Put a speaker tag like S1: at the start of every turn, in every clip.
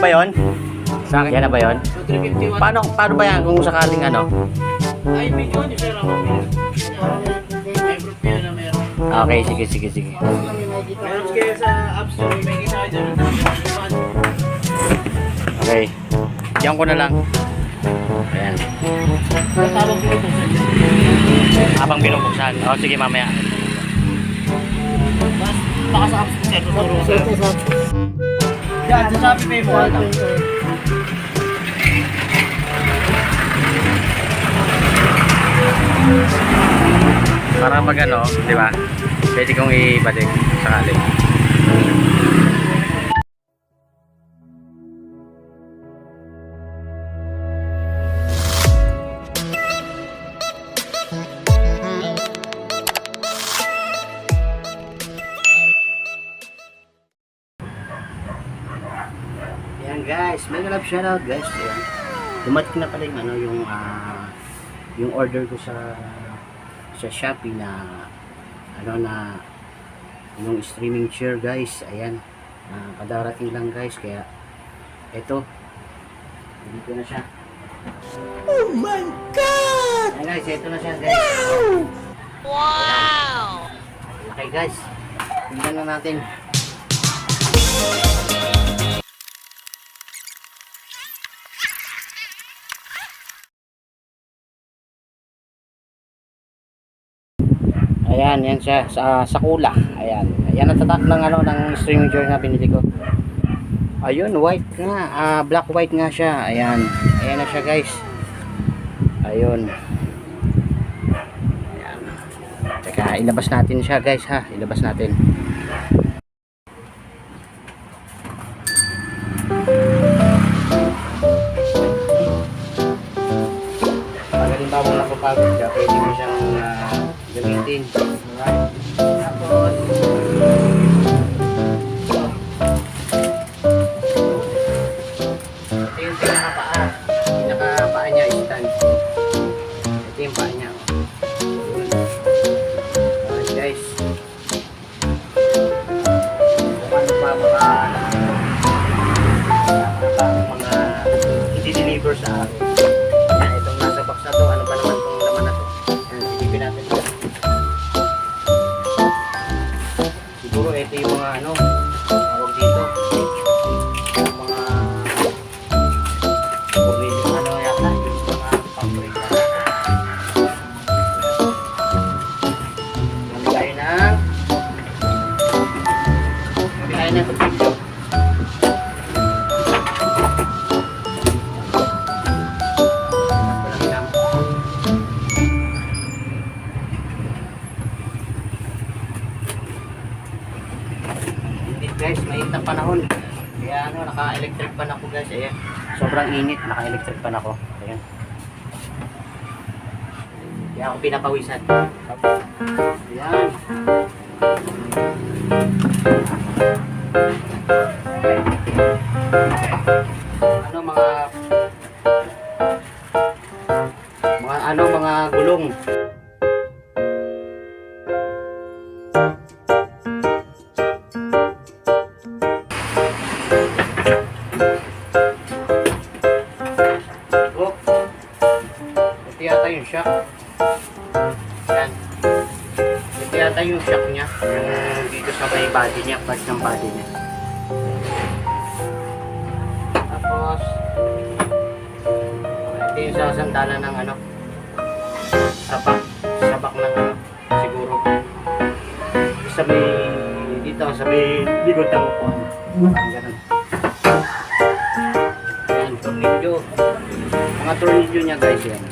S1: ba yon? Sa akin, yan na ba yon?
S2: So 350 watt.
S1: Paano ba yan kung sakaling ano?
S2: Ay, medyo hindi sir ako. May proof nila na meron.
S1: Okay, sige.
S2: Meron kayo sa App Store, may kita kayo dyan.
S1: Okay. Diyan ko na lang. Ayan.
S2: Tawag ko ito sir.
S1: Habang binubuksan. O, sige mamaya.
S2: Baka sa App Store sir, tuturo ko sir. Yan, sa Shopee Pay mo.
S1: Para pag ano, di ba? Pwede kong ibalik sakali. Ayan guys, mega love shoutout guys. Ayan. Dumating na pala yung ano, yung order ko sa Shopee na ano na yung streaming chair guys. Ayan, kadarating lang guys, kaya eto dito na siya. Oh my god! Ayan guys, eto na siya guys. Wow! Okay guys, tingnan na natin. Ayan, yan siya sa Kula. Ayan. Ayan ang tatak ng ano ng streaming chair na binili ko. Ayun, white nga. Black white nga siya. Ayan. Ayan na siya, guys. Ayun. Ayan. Teka, ilabas natin siya, guys, ha. Ilabas natin. Pagaling ba mo na papagod siya, pwede mo siyang gamitin. Alright. Tapos ito yung pinakapaa niya stand. Ito yung paa niya. Alright guys, paano pa mga i-deliver sa akin. Itong nasa box na to, ano pa naman itong laman na to. Silipin natin. Siguro ito yung mga ano, tawag dito, yung mga ano yata, yung mga fabric. Mamigay ng video. Guys, mainit na panahon. Kaya ano, naka-electric pan ako guys. Ayan. Sobrang init, naka-electric pan ako. Ayan. Kaya ako pinapawisan. Ayan. Ano mga gulong. Yung shock. Yan. Ito yata yung shock niya. Yung dito sa may body niya. Part ng body niya. Tapos ito yung sasandalan ng ano, sabak ng ano, siguro sa may dito sa may likod ng upuan. Ganun. Yan, tornilyo. Mga tornilyo niya guys yan.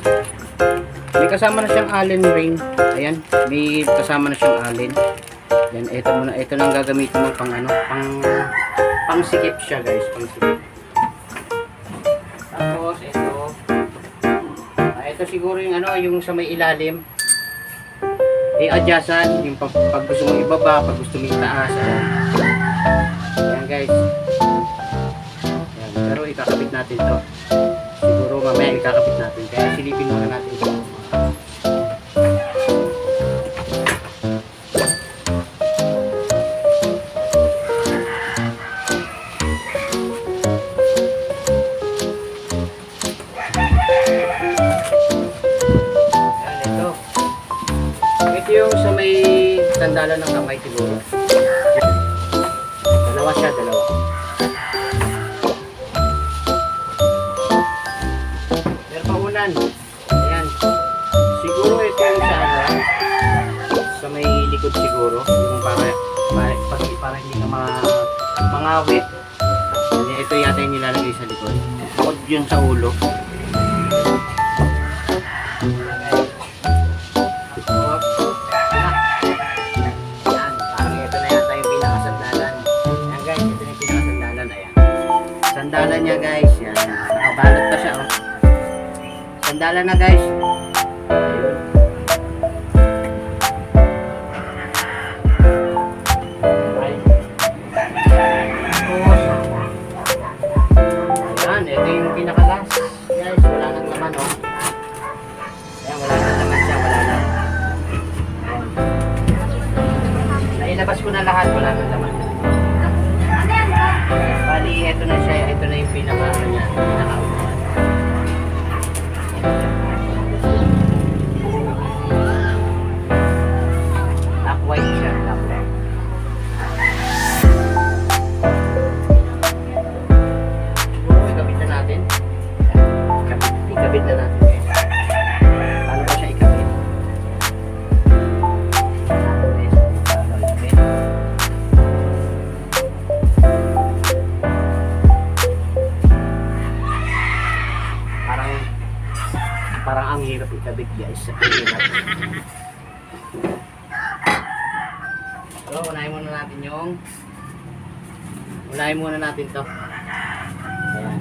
S1: May kasama na siyang allen ring. Ayan, may kasama na siyang allen. Yan, ito lang gagamitin mo pang ano, pang sikip siya guys, pang sikip. Tapos ito siguro yung ano, yung sa may ilalim. I-adjustan yung pag gusto mo ibaba, pag gusto mo itaas. Ayan guys. Ayan, pero ikakabit natin to. Siguro mamaya ikakabit natin. Kaya silipin muna natin ito. yung sa may sandalan ng kamay siguro. Dalawa siya, dalawa. Pero paunan. Ayan. Siguro ito yung sa ano, sa may likod siguro. Yung para hindi ka mangawit. Ito yata yung nilalagay sa likod. Bukod yun sa ulo. Ayan, parang ito na yata yung pinakasandalan. Ayan guys, ito na yung pinakasandalan. Ayan. Sandalan niya guys. Yan. Nakabalot pa siya. Oh. Sandalan na guys. Ayun. Ayan, ito yung pinaka-last. Guys, wala nang laman, oh. Ayan, wala nang laman siya, wala na. Nailabas ko na lahat, wala nang laman. Bali, ito na siya, ito na yung pinaka-ano niya, pinaka-upuan. Black white siya, black white. Ikabit na natin. Ikabit na natin. Paano ba siya ikabit? Parang ang hirap ikabit guys. Ang hirap. So, unahin muna natin to. Ayan.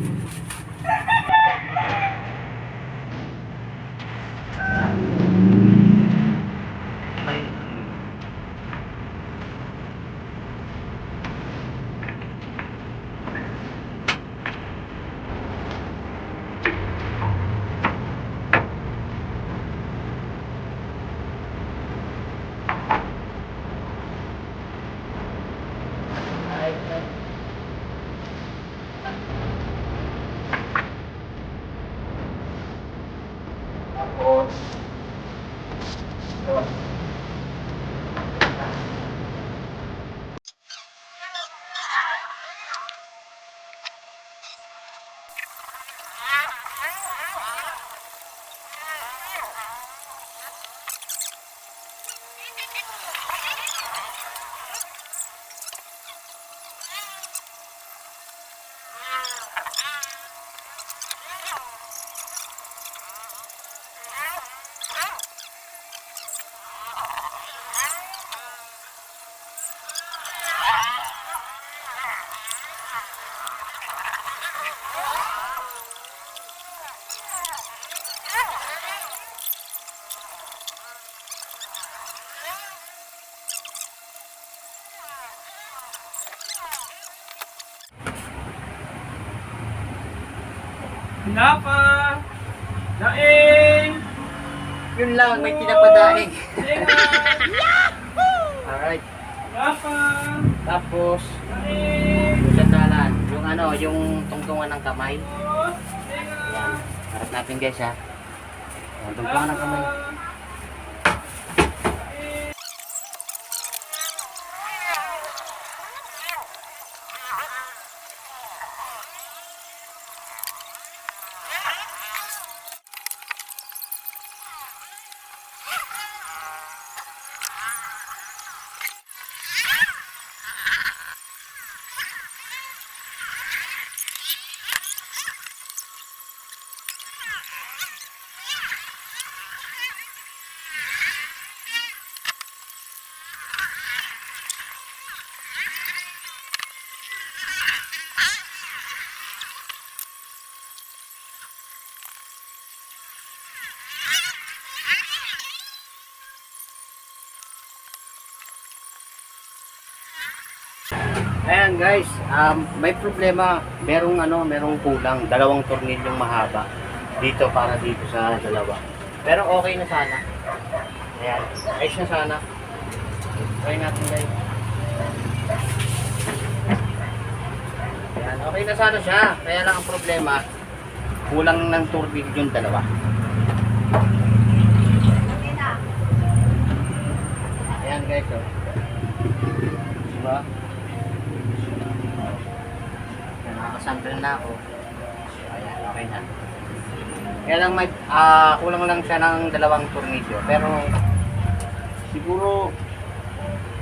S2: Wala pa. Daing.
S1: Yun lang, may pinapadaing. Alright.
S2: Wala pa.
S1: Tapos,
S2: Daing.
S1: yung sandalan, yung ano, yung tungtungan ng kamay. Ayan. Harap natin guys ha. Ayan, tungtungan ng kamay. Ayan guys, may problema. Merong kulang. Dalawang tornilyong mahaba. Dito para dito sa dalawa. Pero okay na sana. Ayan, ayos na sana. Try natin guys. Ayan, okay na sana siya. Kaya lang ang problema, kulang ng tornilyong dalawa. Ayan guys, oh. Diba? Nakakasample na ako. Ayan, okay na. Kaya lang may, kulang lang siya ng 2 tornilyo. Pero, siguro,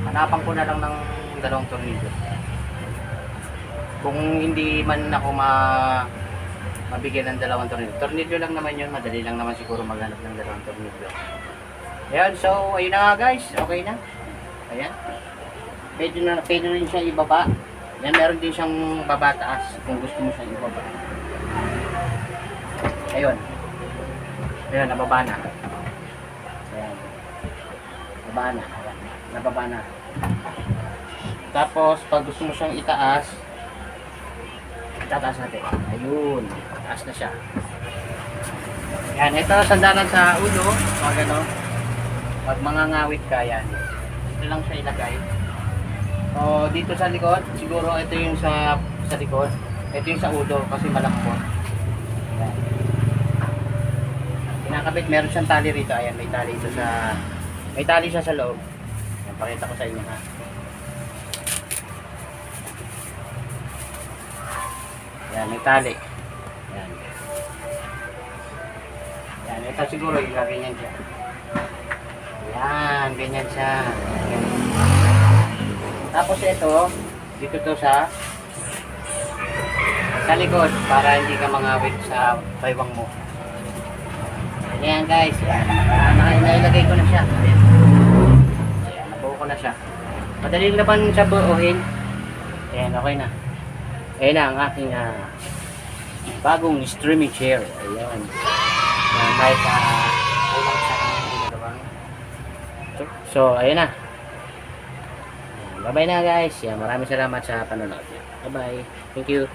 S1: hanapan ko na lang ng 2 tornilyo. Kung hindi man ako mabigyan ng 2 tornilyo. Tornilyo lang naman yun. Madali lang naman siguro maghanap ng 2 tornilyo. Ayan, so, ayun na nga guys. Okay na. Ayan. Pwede rin siya ibaba. Yan, meron din siyang baba taas kung gusto mo siyang ibaba. Ayun. Ayun, nababa na. Ayan. Nababa na. Ayan. Nababa na. Tapos, pag gusto mo siyang itaas, itataas natin. Ayun. Taas na siya. Yan. Ito, sandalan sa ulo. Pag ano, pag mangangawit ka, yan. Ito lang siya ilagay. So, dito sa likod, siguro ito yung sa likod. Ito yung sa ulo kasi malambot. Ayan. Kinakabit, meron siyang tali rito. Ayan, may tali ito sa... May tali siya sa loob. Ayan, pakita ko sa inyo ha. Ayan, may tali. Ayan. Ayan, ito siguro ganyan siya. Ayan, ganyan siya. Ayan. Tapos ito, dito to sa likod para hindi ka mangawit sa baywang mo. Ayan guys, ayan. Nailagay ko na siya. Ayan. Ayan, nabuo ko na siya. Madali naman siya buuhin. Ayan, okay na. Ayan na ang aking bagong streaming chair. Ayan. Kahit kulang siya ng dalawang. So, ayan na. Bye-bye na guys. Yan, maraming salamat sa panonood. Bye-bye. Thank you.